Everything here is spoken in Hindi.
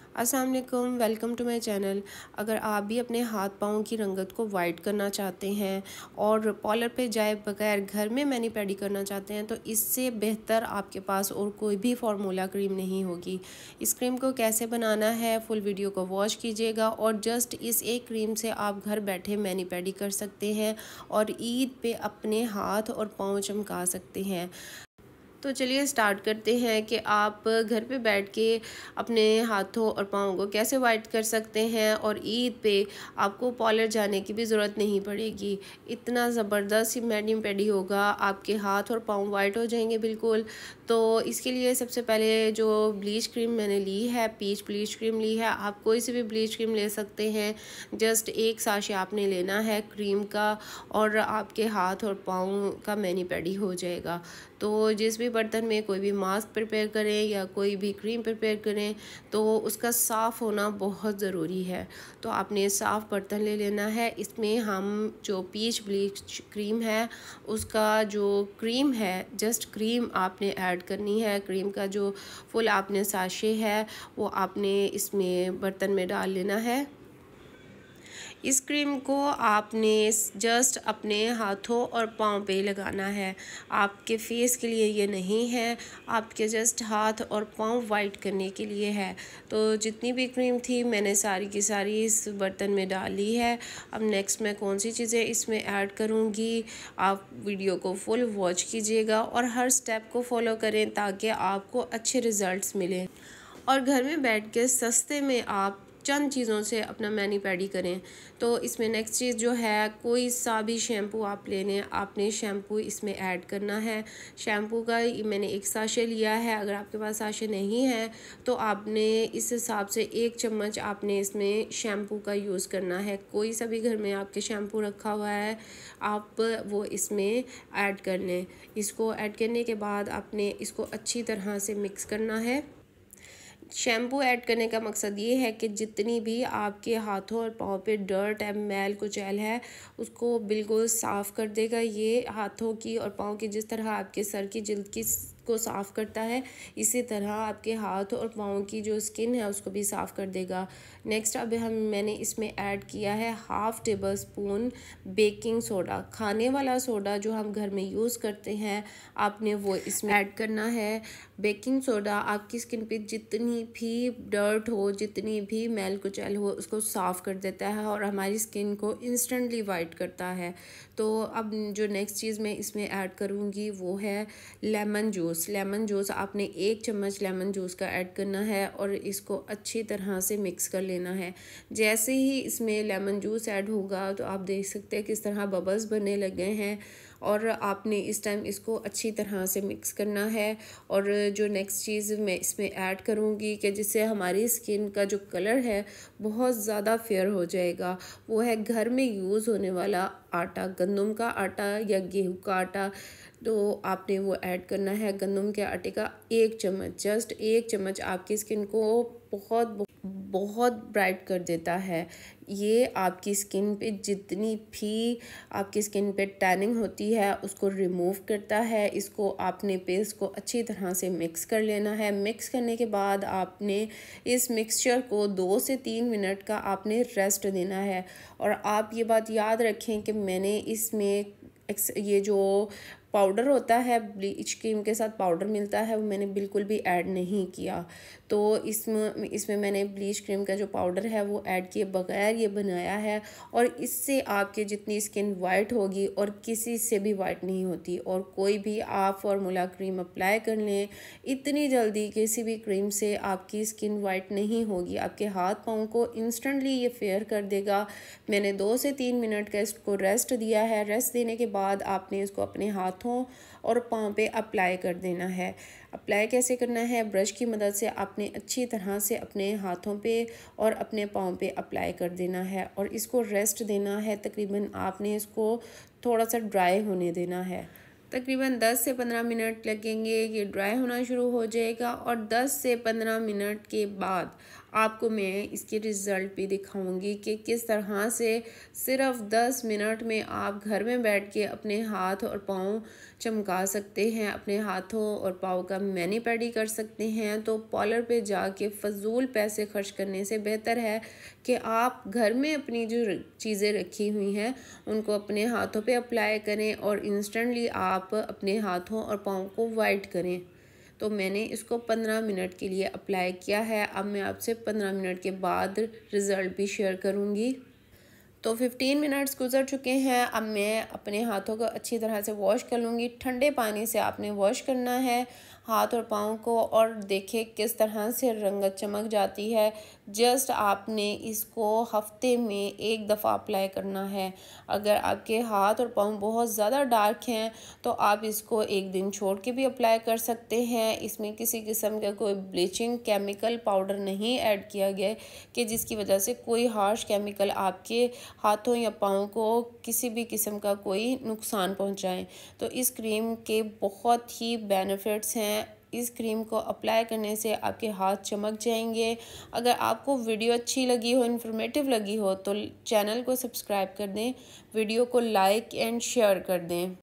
अस्सलाम वालेकुम, वेलकम टू माय चैनल। अगर आप भी अपने हाथ पाँव की रंगत को वाइट करना चाहते हैं और पार्लर पे जाए बगैर घर में मैनी पेडी करना चाहते हैं तो इससे बेहतर आपके पास और कोई भी फार्मूला क्रीम नहीं होगी। इस क्रीम को कैसे बनाना है फुल वीडियो को वॉच कीजिएगा और जस्ट इस एक क्रीम से आप घर बैठे मैनी पेडी कर सकते हैं और ईद पे अपने हाथ और पाँव चमका सकते हैं। तो चलिए स्टार्ट करते हैं कि आप घर पे बैठ के अपने हाथों और पाँव को कैसे वाइट कर सकते हैं और ईद पे आपको पार्लर जाने की भी ज़रूरत नहीं पड़ेगी। इतना ज़बरदस्त मैनी पेडी होगा, आपके हाथ और पाँव वाइट हो जाएंगे बिल्कुल। तो इसके लिए सबसे पहले जो ब्लीच क्रीम मैंने ली है, पीच ब्लीच क्रीम ली है। आप कोई सी भी ब्लीच क्रीम ले सकते हैं। जस्ट एक साशे आपने लेना है क्रीम का और आपके हाथ और पाँव का मैनी पेडी हो जाएगा। तो जिस भी बर्तन में कोई भी मास्क प्रिपेयर करें या कोई भी क्रीम प्रिपेयर करें तो उसका साफ़ होना बहुत ज़रूरी है। तो आपने साफ़ बर्तन ले लेना है। इसमें हम जो पीच ब्लीच क्रीम है उसका जो क्रीम है, जस्ट क्रीम आपने ऐड करनी है। क्रीम का जो फुल आपने साशे है वो आपने इसमें बर्तन में डाल लेना है। इस क्रीम को आपने जस्ट अपने हाथों और पाँव पे लगाना है। आपके फेस के लिए ये नहीं है, आपके जस्ट हाथ और पाँव वाइट करने के लिए है। तो जितनी भी क्रीम थी मैंने सारी की सारी इस बर्तन में डाल ली है। अब नेक्स्ट मैं कौन सी चीज़ें इसमें ऐड करूँगी, आप वीडियो को फुल वॉच कीजिएगा और हर स्टेप को फॉलो करें ताकि आपको अच्छे रिज़ल्ट्स मिलें और घर में बैठ के सस्ते में आप चंद चीज़ों से अपना मैनी पेडी करें। तो इसमें नेक्स्ट चीज़ जो है, कोई सा भी शैम्पू आप ले लें, आपने शैम्पू इसमें ऐड करना है। शैम्पू का मैंने एक साशे लिया है। अगर आपके पास साशे नहीं है तो आपने इस हिसाब से 1 चम्मच आपने इसमें शैम्पू का यूज़ करना है। कोई सा भी घर में आपके शैम्पू रखा हुआ है आप वो इसमें ऐड कर लें। इसको ऐड करने के बाद आपने इसको अच्छी तरह से मिक्स करना है। शैम्पू ऐड करने का मकसद ये है कि जितनी भी आपके हाथों और पाँव पे डर्ट है, मैल कुचैल है, उसको बिल्कुल साफ़ कर देगा। ये हाथों की और पाँव की जिस तरह आपके सर की जिल्द की को साफ़ करता है, इसी तरह आपके हाथ और पाँव की जो स्किन है उसको भी साफ़ कर देगा। नेक्स्ट अब मैंने इसमें ऐड किया है 1/2 टेबल स्पून बेकिंग सोडा। खाने वाला सोडा जो हम घर में यूज़ करते हैं आपने वो इसमें ऐड करना है। बेकिंग सोडा आपकी स्किन पे जितनी भी डर्ट हो, जितनी भी मैल कुचैल हो, उसको साफ़ कर देता है और हमारी स्किन को इंस्टेंटली वाइट करता है। तो अब जो नेक्स्ट चीज़ मैं इसमें ऐड करूँगी वो है लेमन जूस। लेमन जूस आपने 1 चम्मच लेमन जूस का ऐड करना है और इसको अच्छी तरह से मिक्स कर लेना है। जैसे ही इसमें लेमन जूस ऐड होगा तो आप देख सकते हैं किस तरह बबल्स बनने लगे हैं और आपने इस टाइम इसको अच्छी तरह से मिक्स करना है। और जो नेक्स्ट चीज़ मैं इसमें ऐड करूँगी कि जिससे हमारी स्किन का जो कलर है बहुत ज़्यादा फेयर हो जाएगा, वो है घर में यूज़ होने वाला आटा, गंदम का आटा या गेहूं का आटा। तो आपने वो ऐड करना है गंदम के आटे का 1 चम्मच। जस्ट 1 चम्मच आपकी स्किन को बहुत बहुत ब्राइट कर देता है। ये आपकी स्किन पे जितनी भी आपकी स्किन पे टैनिंग होती है उसको रिमूव करता है। इसको आपने पेस्ट को अच्छी तरह से मिक्स कर लेना है। मिक्स करने के बाद आपने इस मिक्सचर को 2 से 3 मिनट का आपने रेस्ट देना है। और आप ये बात याद रखें कि मैंने इसमें ये जो पाउडर होता है, ब्लीच क्रीम के साथ पाउडर मिलता है, वो मैंने बिल्कुल भी ऐड नहीं किया। तो इसमें मैंने ब्लीच क्रीम का जो पाउडर है वो ऐड किए बगैर ये बनाया है और इससे आपकी जितनी स्किन वाइट होगी और किसी से भी वाइट नहीं होती। और कोई भी आप फार्मूला क्रीम अप्लाई कर लें, इतनी जल्दी किसी भी क्रीम से आपकी स्किन वाइट नहीं होगी। आपके हाथ पाँव को इंस्टेंटली ये फेयर कर देगा। मैंने 2 से 3 मिनट का इसको रेस्ट दिया है। रेस्ट देने के बाद आपने इसको अपने हाथों और पाँव पे अप्लाई कर देना है। अप्लाई कैसे करना है, ब्रश की मदद से आपने अच्छी तरह से अपने हाथों पे और अपने पाँव पे अप्लाई कर देना है और इसको रेस्ट देना है। तकरीबन आपने इसको थोड़ा सा ड्राई होने देना है। तकरीबन 10 से 15 मिनट लगेंगे, ये ड्राई होना शुरू हो जाएगा और 10 से 15 मिनट के बाद आपको मैं इसके रिज़ल्ट भी दिखाऊंगी कि किस तरह से सिर्फ 10 मिनट में आप घर में बैठ के अपने हाथ और पाँव चमका सकते हैं, अपने हाथों और पाँव का मैनी पेडी कर सकते हैं। तो पार्लर पे जाके फ़जूल पैसे खर्च करने से बेहतर है कि आप घर में अपनी जो चीज़ें रखी हुई हैं उनको अपने हाथों पे अप्लाई करें और इंस्टेंटली आप अपने हाथों और पाँव को वाइट करें। तो मैंने इसको 15 मिनट के लिए अप्लाई किया है। अब मैं आपसे 15 मिनट के बाद रिज़ल्ट भी शेयर करूँगी। तो 15 मिनट्स गुजर चुके हैं। अब मैं अपने हाथों को अच्छी तरह से वॉश कर लूँगी। ठंडे पानी से आपने वॉश करना है हाथ और पाँव को, और देखिए किस तरह से रंगत चमक जाती है। जस्ट आपने इसको हफ्ते में एक दफ़ा अप्लाई करना है। अगर आपके हाथ और पाँव बहुत ज़्यादा डार्क हैं तो आप इसको एक दिन छोड़ के भी अप्लाई कर सकते हैं। इसमें किसी किस्म का कोई ब्लीचिंग केमिकल पाउडर नहीं ऐड किया गया है कि जिसकी वजह से कोई हार्श केमिकल आपके हाथों या पाँव को किसी भी किस्म का कोई नुकसान पहुंचाएं। तो इस क्रीम के बहुत ही बेनिफिट्स हैं। इस क्रीम को अप्लाई करने से आपके हाथ चमक जाएंगे। अगर आपको वीडियो अच्छी लगी हो, इन्फॉर्मेटिव लगी हो, तो चैनल को सब्सक्राइब कर दें, वीडियो को लाइक एंड शेयर कर दें।